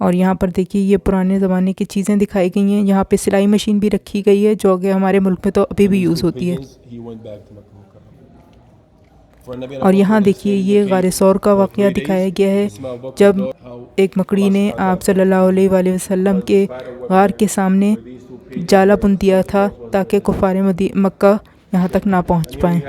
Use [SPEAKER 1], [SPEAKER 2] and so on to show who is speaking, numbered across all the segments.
[SPEAKER 1] اور یہاں پر دیکھیے یہ پرانے زمانے کی چیزیں دکھائی گئی ہیں. یہاں پہ سلائی مشین بھی رکھی گئی ہے جو کہ ہمارے ملک میں تو ابھی بھی یوز ہوتی ہے. اور یہاں دیکھیے یہ غار ثور کا واقعہ دکھایا گیا ہے جب ایک مکڑی نے آپ صلی اللہ علیہ وآلہ وسلم کے غار کے سامنے جالا بن دیا تھا تاکہ کفار مکہ یہاں تک نہ پہنچ پائیں.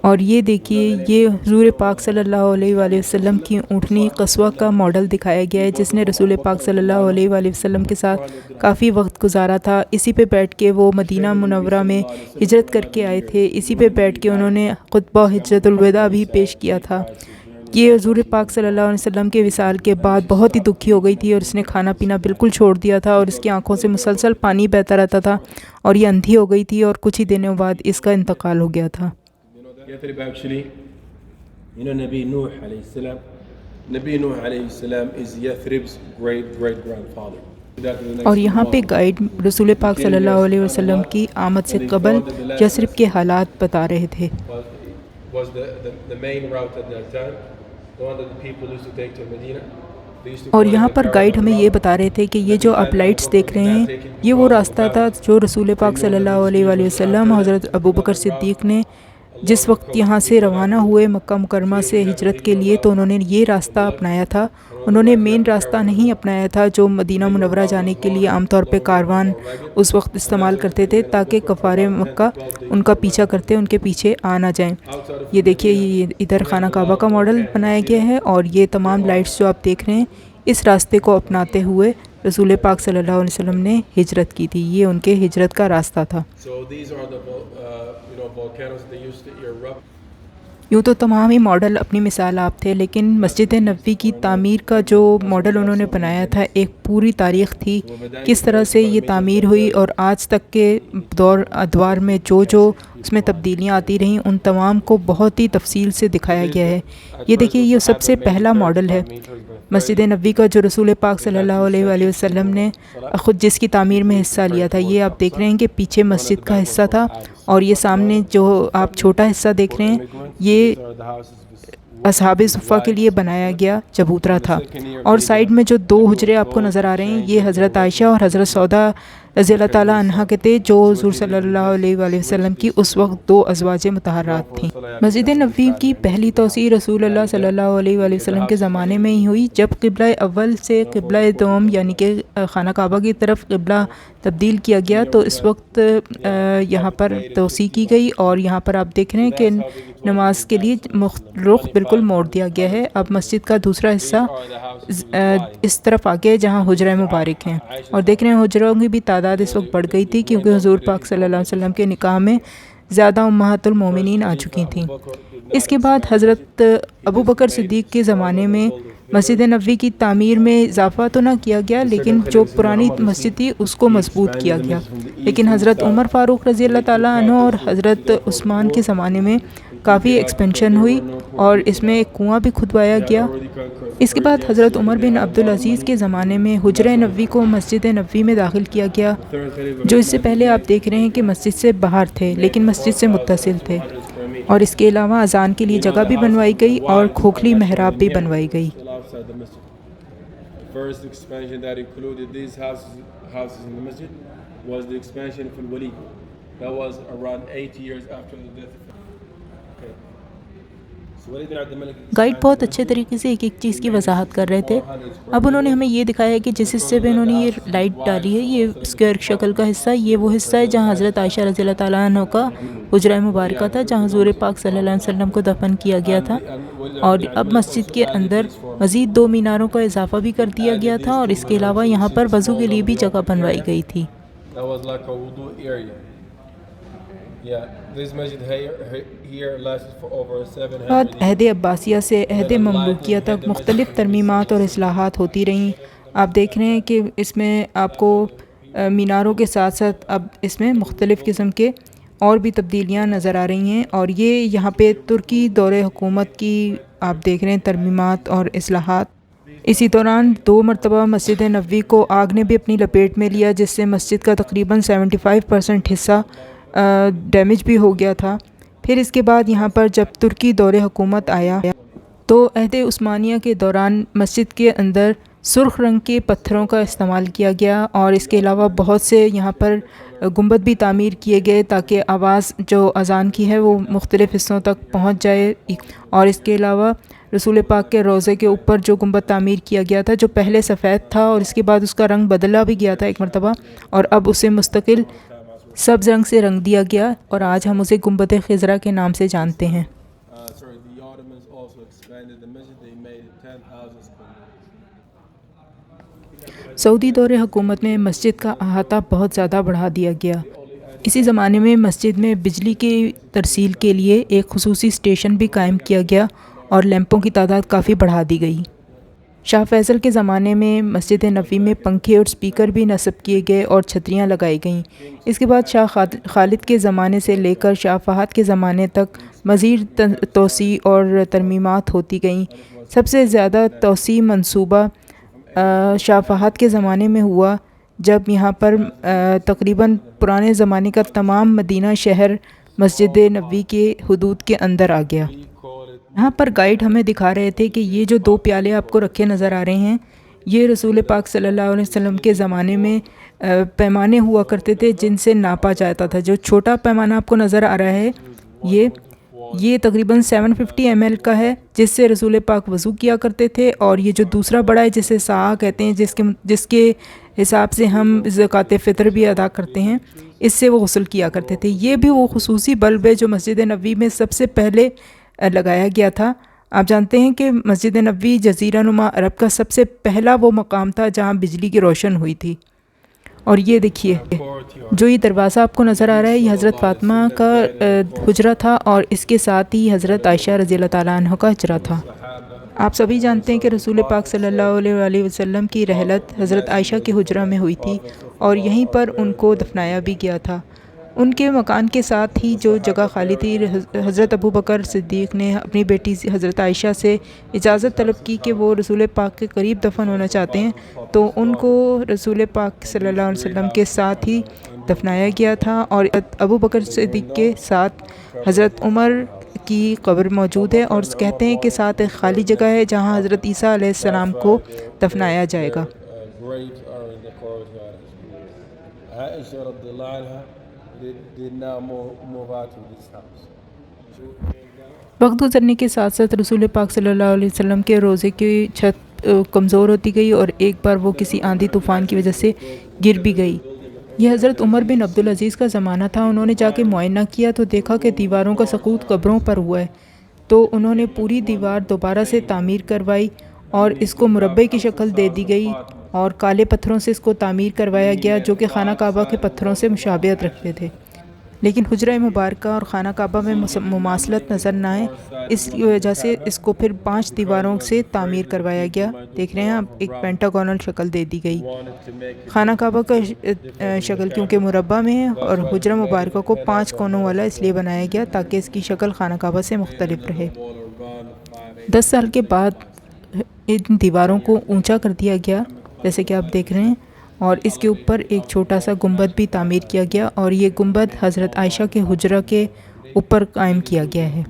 [SPEAKER 1] اور یہ دیکھیے یہ حضور پاک صلی اللہ علیہ وآلہ وسلم کی اونٹنی قصوہ کا ماڈل دکھایا گیا ہے جس نے رسول پاک صلی اللہ علیہ وآلہ وسلم کے ساتھ کافی وقت گزارا تھا. اسی پہ بیٹھ کے وہ مدینہ منورہ میں ہجرت کر کے آئے تھے. اسی پہ بیٹھ کے انہوں نے خطبہ حجۃ الوداع بھی پیش کیا تھا. یہ حضور پاک صلی اللہ علیہ وسلم کے وصال کے بعد بہت ہی دکھی ہو گئی تھی اور اس نے کھانا پینا بالکل چھوڑ دیا تھا اور اس کی آنکھوں سے مسلسل پانی بہتا رہتا تھا اور یہ اندھی ہو گئی تھی اور کچھ ہی دنوں بعد اس کا انتقال ہو گیا تھا. اور یہاں پہ گائیڈ رسول پاک صلی اللہ علیہ وسلم کی آمد سے قبل یثرب کے حالات بتا رہے تھے. اور یہاں پر گائیڈ ہمیں یہ بتا رہے تھے کہ یہ جو آپ لائٹس دیکھ رہے ہیں یہ وہ راستہ تھا جو رسول پاک صلی اللہ علیہ وآلہ وسلم حضرت ابوبکر صدیق نے جس وقت یہاں سے روانہ ہوئے مکہ مکرمہ سے ہجرت کے لیے تو انہوں نے یہ راستہ اپنایا تھا. انہوں نے مین راستہ نہیں اپنایا تھا جو مدینہ منورہ جانے کے لیے عام طور پہ کاروان اس وقت استعمال کرتے تھے تاکہ کفار مکہ ان کا پیچھا کرتے ان کے پیچھے آ نہ جائیں. یہ دیکھیے یہ ادھر خانہ کعبہ کا ماڈل بنایا گیا ہے اور یہ تمام لائٹس جو آپ دیکھ رہے ہیں اس راستے کو اپناتے ہوئے رسول پاک صلی اللہ علیہ وسلم نے ہجرت کی تھی. یہ ان کے ہجرت کا راستہ تھا. یوں تو تمام ہی ماڈل اپنی مثال آپ تھے لیکن مسجد نبوی کی تعمیر کا جو ماڈل انہوں نے بنایا تھا ایک پوری تاریخ تھی کس طرح سے یہ تعمیر ہوئی اور آج تک کے ادوار میں جو اس میں تبدیلیاں آتی رہیں ان تمام کو بہت ہی تفصیل سے دکھایا گیا ہے. یہ دیکھیے یہ سب سے پہلا ماڈل ہے مسجد نبوی کا جو رسول پاک صلی اللہ علیہ وآلہ وسلم نے خود جس کی تعمیر میں حصہ لیا تھا. یہ آپ دیکھ رہے ہیں کہ پیچھے مسجد کا حصہ تھا اور یہ سامنے جو آپ چھوٹا حصہ دیکھ رہے ہیں یہ اصحاب صفہ کے لیے بنایا گیا چبوترا تھا. اور سائیڈ میں جو دو حجرے آپ کو نظر آ رہے ہیں یہ حضرت عائشہ اور حضرت سودا رضی اللہ تعالیٰ عنہا کے تھے جو حضور صلی اللہ علیہ وآلہ وسلم کی اس وقت دو ازواج مطہرات تھیں. مسجد نبوی کی پہلی توسیع رسول اللہ صلی اللہ علیہ وآلہ وسلم کے زمانے میں ہی ہوئی جب قبلہ اول سے قبلہ دوم یعنی کہ خانہ کعبہ کی طرف قبلہ تبدیل کیا گیا تو اس وقت یہاں پر توسیع کی گئی اور یہاں پر آپ دیکھ رہے ہیں کہ نماز کے لیے رخ بالکل موڑ دیا گیا ہے. اب مسجد کا دوسرا حصہ اس طرف آگے ہے جہاں حجرہ مبارک ہیں اور دیکھ رہے ہیں حجروں کی بھی تعداد اس وقت بڑھ گئی تھی کیونکہ حضور پاک صلی اللہ علیہ وسلم کے نکاح میں زیادہ امہات المومنین آ چکی تھیں. اس کے بعد حضرت ابوبکر صدیق کے زمانے میں مسجد نبوی کی تعمیر میں اضافہ تو نہ کیا گیا لیکن جو پرانی مسجد تھی اس کو مضبوط کیا گیا. لیکن حضرت عمر فاروق رضی اللہ تعالیٰ عنہ اور حضرت عثمان کے زمانے میں کافی ایکسپینشن ہوئی اور اس میں ایک کنواں بھی کھدوایا گیا. اس کے بعد حضرت عمر بن عبدالعزیز کے زمانے میں حجرہ نبوی کو مسجد نبوی میں داخل کیا گیا جو اس سے پہلے آپ دیکھ رہے ہیں کہ مسجد سے باہر تھے لیکن مسجد سے متصل تھے. اور اس کے علاوہ اذان کے لیے جگہ بھی بنوائی گئی اور کھوکھلی محراب بھی بنوائی گئی. گائیڈ بہت اچھے طریقے سے ایک ایک چیز کی وضاحت کر رہے تھے. اب انہوں نے ہمیں یہ دکھایا ہے کہ جس حصے پہ انہوں نے یہ لائٹ ڈالی ہے یہ اسکوائر شکل کا حصہ یہ وہ حصہ ہے جہاں حضرت عائشہ رضی اللہ تعالیٰ عنہ کا حجرہ مبارکہ تھا جہاں حضور پاک صلی اللہ علیہ وسلم کو دفن کیا گیا تھا. اور اب مسجد کے اندر مزید 2 میناروں کا اضافہ بھی کر دیا گیا تھا اور اس کے علاوہ یہاں پر وضو کے لیے بھی جگہ بنوائی گئی تھی. بعد عہد عباسیہ سے عہد مملوکیہ تک مختلف ترمیمات اور اصلاحات ہوتی رہیں. آپ دیکھ رہے ہیں کہ اس میں آپ کو میناروں کے ساتھ ساتھ اب اس میں مختلف قسم کے اور بھی تبدیلیاں نظر آ رہی ہیں. اور یہ یہاں پہ ترکی دور حکومت کی آپ دیکھ رہے ہیں ترمیمات اور اصلاحات. اسی دوران 2 مرتبہ مسجد نبوی کو آگ نے بھی اپنی لپیٹ میں لیا جس سے مسجد کا تقریباً 75% حصہ ڈیمیج بھی ہو گیا تھا. پھر اس کے بعد یہاں پر جب ترکی دور حکومت آیا تو عہد عثمانیہ کے دوران مسجد کے اندر سرخ رنگ کے پتھروں کا استعمال کیا گیا اور اس کے علاوہ بہت سے یہاں پر گنبد بھی تعمیر کیے گئے تاکہ آواز جو اذان کی ہے وہ مختلف حصوں تک پہنچ جائے. اور اس کے علاوہ رسول پاک کے روضے کے اوپر جو گنبد تعمیر کیا گیا تھا جو پہلے سفید تھا اور اس کے بعد اس کا رنگ بدلا بھی گیا تھا ایک مرتبہ اور اب اسے مستقل سبز رنگ سے رنگ دیا گیا اور آج ہم اسے گنبد خضرا کے نام سے جانتے ہیں. سعودی دور حکومت میں مسجد کا احاطہ بہت زیادہ بڑھا دیا گیا. اسی زمانے میں مسجد میں بجلی کی ترسیل کے لیے ایک خصوصی اسٹیشن بھی قائم کیا گیا اور لیمپوں کی تعداد کافی بڑھا دی گئی. شاہ فیصل کے زمانے میں مسجد نبوی میں پنکھے اور سپیکر بھی نصب کیے گئے اور چھتریاں لگائی گئیں. اس کے بعد شاہ خالد کے زمانے سے لے کر شاہ فہد کے زمانے تک مزید توسیع اور ترمیمات ہوتی گئیں. سب سے زیادہ توسیع منصوبہ شاہ فہد کے زمانے میں ہوا جب یہاں پر تقریباً پرانے زمانے کا تمام مدینہ شہر مسجد نبوی کے حدود کے اندر آ گیا. یہاں پر گائیڈ ہمیں دکھا رہے تھے کہ یہ جو 2 پیالے آپ کو رکھے نظر آ رہے ہیں یہ رسول پاک صلی اللہ علیہ وسلم کے زمانے میں پیمانے ہوا کرتے تھے جن سے ناپا جاتا تھا. جو چھوٹا پیمانہ آپ کو نظر آ رہا ہے یہ تقریباً 750 ml کا ہے جس سے رسول پاک وضو کیا کرتے تھے اور یہ جو دوسرا بڑا ہے جسے صاع کہتے ہیں جس کے حساب سے ہم زکوٰۃ فطر بھی ادا کرتے ہیں اس سے وہ غسل کیا کرتے تھے. یہ بھی وہ خصوصی بلب ہے جو مسجد نبوی میں سب سے پہلے لگایا گیا تھا. آپ جانتے ہیں کہ مسجد نبوی جزیرہ نما عرب کا سب سے پہلا وہ مقام تھا جہاں بجلی کی روشن ہوئی تھی. اور یہ دیکھیے جو یہ دروازہ آپ کو نظر آ رہا ہے یہ حضرت فاطمہ کا حجرہ تھا اور اس کے ساتھ ہی حضرت عائشہ رضی اللہ تعالیٰ عنہ کا حجرہ تھا. آپ سبھی جانتے ہیں کہ رسول پاک صلی اللہ علیہ وآلہ وسلم کی رحلت حضرت عائشہ کے حجرہ میں ہوئی تھی اور یہیں پر ان کو دفنایا بھی گیا تھا. ان کے مکان کے ساتھ ہی جو جگہ خالی تھی حضرت ابو بکر صدیق نے اپنی بیٹی حضرت عائشہ سے اجازت طلب کی کہ وہ رسول پاک کے قریب دفن ہونا چاہتے ہیں تو ان کو رسول پاک صلی اللہ علیہ وسلم کے ساتھ ہی دفنایا گیا تھا. اور ابو بکر صدیق کے ساتھ حضرت عمر کی قبر موجود ہے اور کہتے ہیں کہ ساتھ ایک خالی جگہ ہے جہاں حضرت عیسیٰ علیہ السلام کو دفنایا جائے گا. وقت گزرنے کے ساتھ ساتھ رسول پاک صلی اللہ علیہ وسلم کے روضے کی چھت کمزور ہوتی گئی اور ایک بار وہ کسی آندھی طوفان کی وجہ سے گر بھی گئی. یہ حضرت عمر بن عبدالعزیز کا زمانہ تھا. انہوں نے جا کے معائنہ کیا تو دیکھا کہ دیواروں کا سقوط قبروں پر ہوا ہے تو انہوں نے پوری دیوار دوبارہ سے تعمیر کروائی اور اس کو مربع کی شکل دے دی گئی اور کالے پتھروں سے اس کو تعمیر کروایا گیا جو کہ خانہ کعبہ کے پتھروں سے مشابہت رکھتے تھے. لیکن حجرہ مبارکہ اور خانہ کعبہ میں مماثلت نظر نہ آئے اس کی وجہ سے اس کو پھر 5 دیواروں سے تعمیر کروایا گیا. دیکھ رہے ہیں آپ ایک پینٹاگونل شکل دے دی گئی. خانہ کعبہ کا شکل کیونکہ مربع میں ہے اور حجرہ مبارکہ کو 5 کونوں والا اس لیے بنایا گیا تاکہ اس کی شکل خانہ کعبہ سے مختلف رہے. 10 سال کے بعد ان دیواروں کو اونچا کر دیا گیا جیسے کہ آپ دیکھ رہے ہیں اور اس کے اوپر ایک چھوٹا سا گنبد بھی تعمیر کیا گیا اور یہ گنبد حضرت عائشہ کے حجرہ کے اوپر قائم کیا گیا ہے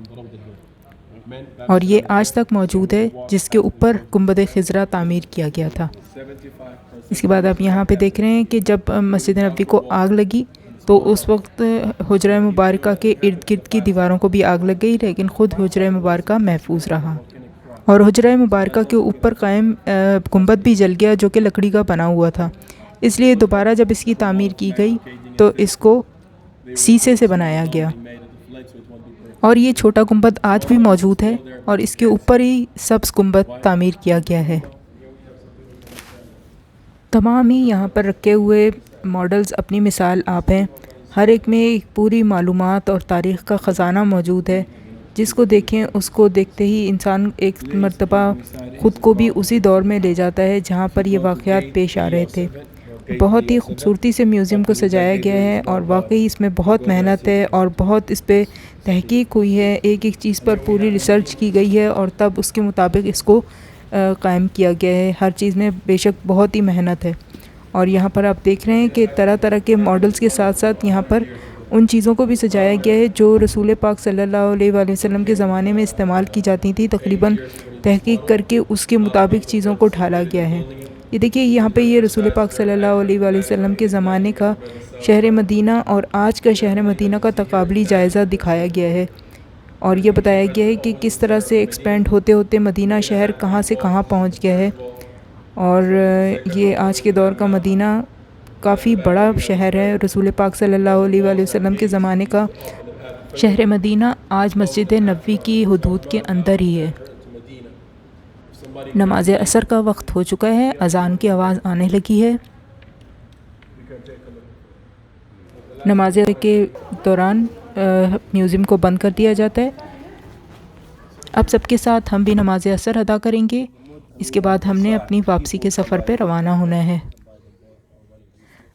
[SPEAKER 1] اور یہ آج تک موجود ہے جس کے اوپر گنبد خضرا تعمیر کیا گیا تھا. اس کے بعد آپ یہاں پہ دیکھ رہے ہیں کہ جب مسجد نبوی کو آگ لگی تو اس وقت حجرہ مبارکہ کے ارد گرد کی دیواروں کو بھی آگ لگ گئی لیکن خود حجرہ مبارکہ محفوظ رہا اور حجرہ مبارکہ کے اوپر قائم گنبد بھی جل گیا جو کہ لکڑی کا بنا ہوا تھا. اس لیے دوبارہ جب اس کی تعمیر کی گئی تو اس کو سیسے سے بنایا گیا اور یہ چھوٹا گنبد آج بھی موجود ہے اور اس کے اوپر ہی سبز گنبد تعمیر کیا گیا ہے. تمام ہی یہاں پر رکھے ہوئے ماڈلز اپنی مثال آپ ہیں. ہر ایک میں ایک پوری معلومات اور تاریخ کا خزانہ موجود ہے. جس کو دیکھیں اس کو دیکھتے ہی انسان ایک مرتبہ خود کو بھی اسی دور میں لے جاتا ہے جہاں پر یہ واقعات پیش آ رہے تھے. بہت ہی خوبصورتی سے میوزیم کو سجایا گیا ہے اور واقعی اس میں بہت محنت ہے اور بہت اس پہ تحقیق ہوئی ہے. ایک ایک چیز پر پوری ریسرچ کی گئی ہے اور تب اس کے مطابق اس کو قائم کیا گیا ہے. ہر چیز میں بے شک بہت ہی محنت ہے اور یہاں پر آپ دیکھ رہے ہیں کہ طرح طرح کے ماڈلز کے ساتھ ساتھ یہاں پر ان چیزوں کو بھی سجایا گیا ہے جو رسول پاک صلی اللہ علیہ وآلہ وسلم کے زمانے میں استعمال کی جاتی تھیں، تقریباً تحقیق کر کے اس کے مطابق چیزوں کو ڈھالا گیا ہے۔ یہ دیکھیے یہاں پہ یہ رسول پاک صلی اللہ علیہ وآلہ وسلم کے زمانے کا شہر مدینہ اور آج کا شہر مدینہ کا تقابلی جائزہ دکھایا گیا ہے، اور یہ بتایا گیا ہے کہ کس طرح سے ایکسپینڈ ہوتے ہوتے مدینہ شہر کہاں سے کہاں پہنچ گیا ہے۔ اور یہ آج کے دور کا مدینہ کافی بڑا شہر ہے۔ رسول پاک صلی اللہ علیہ وآلہ وسلم کے زمانے کا شہر مدینہ آج مسجد نبوی کی حدود کے اندر ہی ہے۔ نماز عصر کا وقت ہو چکا ہے، اذان کی آواز آنے لگی ہے۔ نماز کے دوران میوزیم کو بند کر دیا جاتا ہے۔ اب سب کے ساتھ ہم بھی نماز عصر ادا کریں گے، اس کے بعد ہم نے اپنی واپسی کے سفر پہ روانہ ہونا ہے۔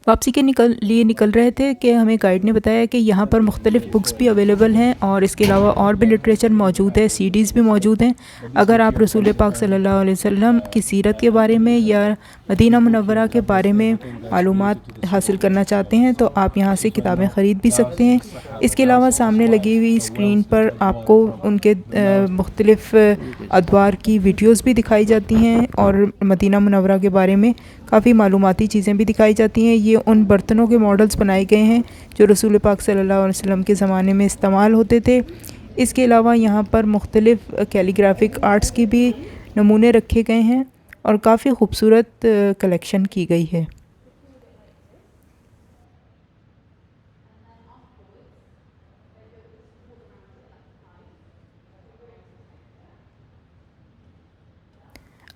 [SPEAKER 1] واپسی کے لیے نکل رہے تھے کہ ہمیں گائیڈ نے بتایا کہ یہاں پر مختلف بکس بھی اویلیبل ہیں، اور اس کے علاوہ اور بھی لٹریچر موجود ہے، سی ڈیز بھی موجود ہیں۔ اگر آپ رسول پاک صلی اللہ علیہ وسلم کی سیرت کے بارے میں یا مدینہ منورہ کے بارے میں معلومات حاصل کرنا چاہتے ہیں تو آپ یہاں سے کتابیں خرید بھی سکتے ہیں۔ اس کے علاوہ سامنے لگی ہوئی اسکرین پر آپ کو ان کے مختلف ادوار کی ویڈیوز بھی دکھائی جاتی ہیں، اور مدینہ منورہ کے بارے میں کافی معلوماتی چیزیں بھی دکھائی جاتی ہیں۔ یہ ان برتنوں کے ماڈلز بنائے گئے ہیں جو رسول پاک صلی اللہ علیہ وسلم کے زمانے میں استعمال ہوتے تھے۔ اس کے علاوہ یہاں پر مختلف کیلیگرافک آرٹس کی بھی نمونے رکھے گئے ہیں، اور کافی خوبصورت کلیکشن کی گئی ہے۔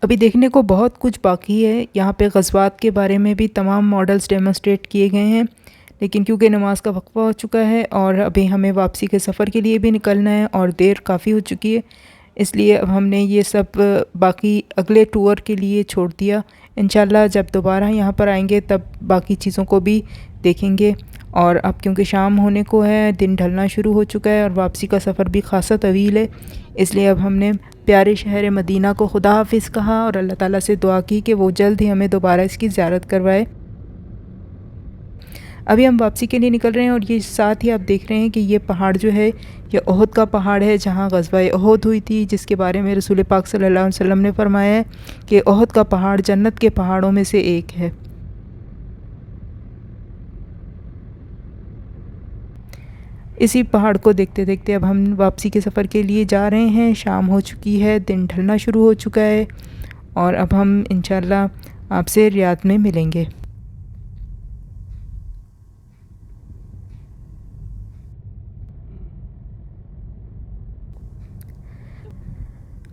[SPEAKER 1] ابھی دیکھنے کو بہت کچھ باقی ہے۔ یہاں پہ غزوات کے بارے میں بھی تمام ماڈلز ڈیمونسٹریٹ کیے گئے ہیں، لیکن کیونکہ نماز کا وقفہ ہو چکا ہے اور ابھی ہمیں واپسی کے سفر کے لیے بھی نکلنا ہے اور دیر کافی ہو چکی ہے، اس لیے اب ہم نے یہ سب باقی اگلے ٹور کے لیے چھوڑ دیا۔ انشاءاللہ جب دوبارہ یہاں پر آئیں گے تب باقی چیزوں کو بھی دیکھیں گے۔ اور اب کیونکہ شام ہونے کو ہے، دن ڈھلنا شروع ہو چکا ہے، اور واپسی کا سفر بھی خاصا طویل ہے، اس لیے اب ہم نے پیارے شہر مدینہ کو خدا حافظ کہا اور اللہ تعالیٰ سے دعا کی کہ وہ جلد ہی ہمیں دوبارہ اس کی زیارت کروائے۔ ابھی ہم واپسی کے لیے نکل رہے ہیں، اور یہ ساتھ ہی آپ دیکھ رہے ہیں کہ یہ پہاڑ جو ہے یہ احد کا پہاڑ ہے، جہاں غزوہ احد ہوئی تھی، جس کے بارے میں رسول پاک صلی اللہ علیہ وسلم نے فرمایا ہے کہ احد کا پہاڑ جنت کے پہاڑوں میں سے ایک ہے۔ اسی پہاڑ کو دیکھتے دیکھتے اب ہم واپسی کے سفر کے لیے جا رہے ہیں۔ شام ہو چکی ہے، دن ڈھلنا شروع ہو چکا ہے، اور اب ہم انشاءاللہ آپ سے ریاض میں ملیں گے۔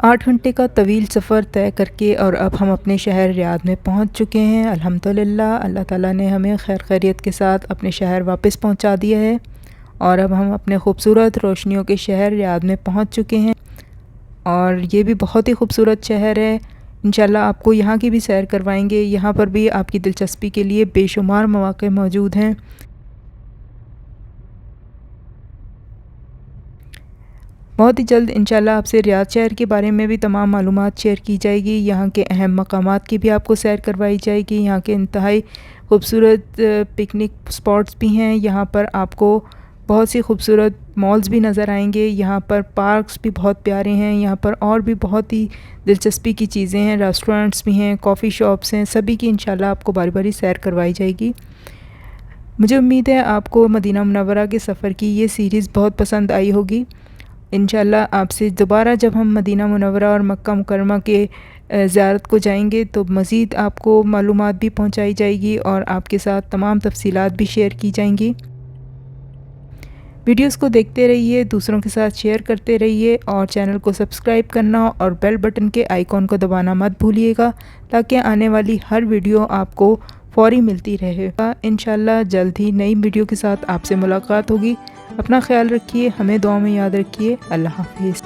[SPEAKER 1] 8 گھنٹے کا طویل سفر طے کر کے اور اب ہم اپنے شہر ریاض میں پہنچ چکے ہیں۔ الحمدللہ اللہ تعالیٰ نے ہمیں خیر خیریت کے ساتھ اپنے شہر واپس پہنچا دیا ہے، اور اب ہم اپنے خوبصورت روشنیوں کے شہر ریاض میں پہنچ چکے ہیں، اور یہ بھی بہت ہی خوبصورت شہر ہے۔ انشاءاللہ آپ کو یہاں کی بھی سیر کروائیں گے۔ یہاں پر بھی آپ کی دلچسپی کے لیے بے شمار مواقع موجود ہیں۔ بہت ہی جلد انشاءاللہ آپ سے ریاض شہر کے بارے میں بھی تمام معلومات شیئر کی جائے گی۔ یہاں کے اہم مقامات کی بھی آپ کو سیر کروائی جائے گی۔ یہاں کے انتہائی خوبصورت پکنک سپاٹس بھی ہیں۔ یہاں پر آپ کو بہت سی خوبصورت مالز بھی نظر آئیں گے۔ یہاں پر پارکس بھی بہت پیارے ہیں۔ یہاں پر اور بھی بہت ہی دلچسپی کی چیزیں ہیں، ریسٹورنٹس بھی ہیں، کافی شاپس ہیں، سبھی کی انشاءاللہ آپ کو باری باری سیر کروائی جائے گی۔ مجھے امید ہے آپ کو مدینہ منورہ کے سفر کی یہ سیریز بہت پسند آئی ہوگی۔ انشاءاللہ آپ سے دوبارہ جب ہم مدینہ منورہ اور مکہ مکرمہ کے زیارت کو جائیں گے تو مزید آپ کو معلومات بھی پہنچائی جائے گی، اور آپ کے ساتھ تمام تفصیلات بھی شیئر کی جائیں گی۔ ویڈیوز کو دیکھتے رہیے، دوسروں کے ساتھ شیئر کرتے رہیے، اور چینل کو سبسکرائب کرنا اور بیل بٹن کے آئیکن کو دبانا مت بھولیے گا، تاکہ آنے والی ہر ویڈیو آپ کو فوری ملتی رہے گا۔ انشاءاللہ جلد ہی نئی ویڈیو کے ساتھ آپ سے ملاقات ہوگی۔ اپنا خیال رکھیے، ہمیں دعا میں یاد رکھیے۔ اللہ حافظ۔